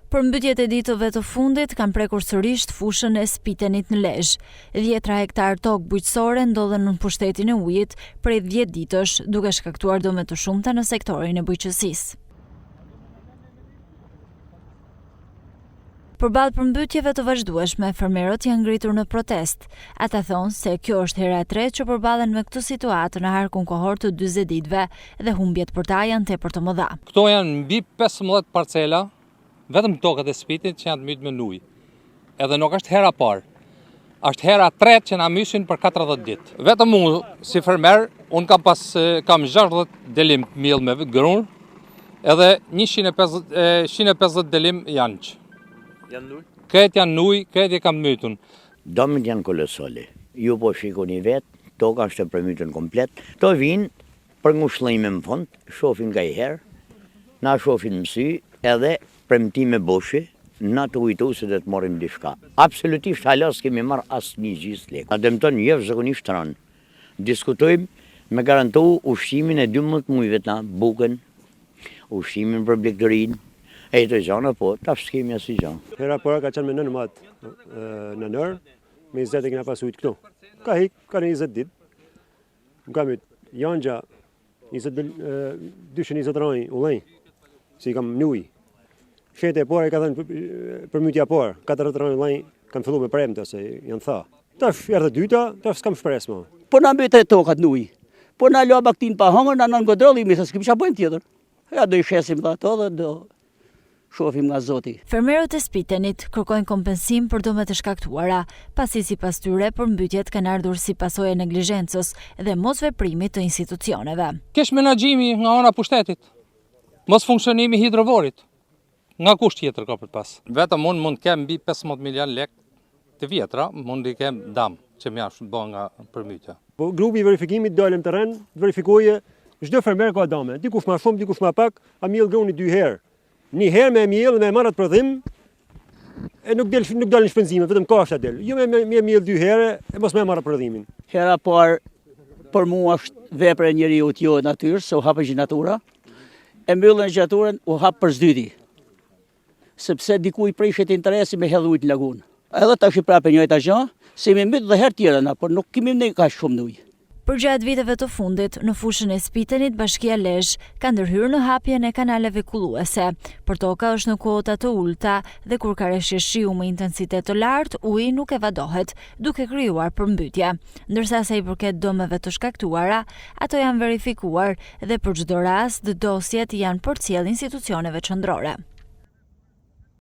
Përmbytjet e ditëve të fundit kanë prekur sërish fushën e Spitenit në Lezhë. 10 hektar tokë bujqësore ndodhen në pushtetin e ujit prej 10 ditësh, duke shkaktuar dëme të shumta në sektorin e bujqësisë. Përballë përmbytjeve të vazhdueshme, fermerët janë ngritur në protestë. Ata thonë se kjo është hera e tretë që përballen me këtë situatë në harkun kohor të 40 ditëve dhe humbjet për ta janë tepër të mëdha. Këto janë mbi 15 parcela, vetëm tokët e Spitit që janë të mytë me ujë. Edhe nuk është hera parë. Është hera e tretë që na mysin për 40 ditë. Vetëm unë si fermer, unë kam 60 delim miell me grun, edhe 150 delim janë. Këtë janë nuj, këtë e kam mytun. Dëmët janë kolosale. Ju po shikoni vetë, toka është e përmytun komplet. To vinë për ngushëllime në fund, shofin nga i herë, na shofin mësy, edhe premtime boshe, na të ujtu se dhe të morim dishka. Absolutisht halas kemi marrë asë një gjisë lekë. A dëmëton njëvë zakonisht të ranë. Diskutojmë me garantu ushqimin e 12 mujve të na, bukën, ushqimin për blegdërinë, e të gjana, po, ta s'kemi asë i gjana. Hera pora ka qenë me 9 matë në nërë, me 20 e kena pas ujtë këto. Ka hik, ka në 20 ditë. Në kam jëtë, janë gja, 20 rajnë u lejnë, si kam në ujë. Shete e pora i ka thënë përmytja pora, 40 rajnë u lejnë, kam fillu me premte, se janë tha. Tash, erdhe dyta, tash s'kam shpres ma. Po na mbetë e tokat në ujë. Po na lo baktin pa hongër, na në ngodrolli, se s'kim qa bojmë tjetër. Ja do i shesim dhe ato dhe do shofim nga Zoti. Fermerët e Spitenit kërkojnë kompensim për dëmet e shkaktuara, pasi sipas tyre përmbytjet kanë ardhur si pasojë e neglizhencës dhe mos veprimit të institucioneve. Kesh menaxhimi nga ana pushtetit, mos funksionimi hidrovorit, nga kush tjetër ka për pas. Vetëm unë mund të kem mbi 15 milion lek të vjetra, mund i kem dam që më jashtë bën nga përmbytja. Po grupi i verifikimit dalëm terren, verifikoje çdo fermer ka dame, dikush më shumë, dikush më pak, a miell gruni 2 herë. Një herë me miell me marrat prodhim, e nuk dalin shpenzime, vetëm kashta del. Jo me miell 2 herë e mos me marrë prodhimin. Hera parë për mua është vepër e njeriu jo natyrë, se u hapë natura. E mbyllën gjaturën u hap për s'dyti. Sepse diku i prishet interesi me hedh ujë në lagunë. Edhe tash i prapë njëjta gjë, se mi mbyt dhe herë tjera na, por nuk kemi ne kaq shumë ujë. Përgjatë viteve të fundit, në fushën e Spitenit, Bashkia Lezhë ka ndërhyrë në hapjen e kanaleve kulluese. Por toka është në kuota të ulta dhe kur ka reshje shiu me intensitet të lartë, uji nuk evadohet, duke krijuar përmbytje. Ndërsa sa i përket dëmeve të shkaktuara, ato janë verifikuar dhe për çdo rast dosjet janë përcjell institucioneve qendrore.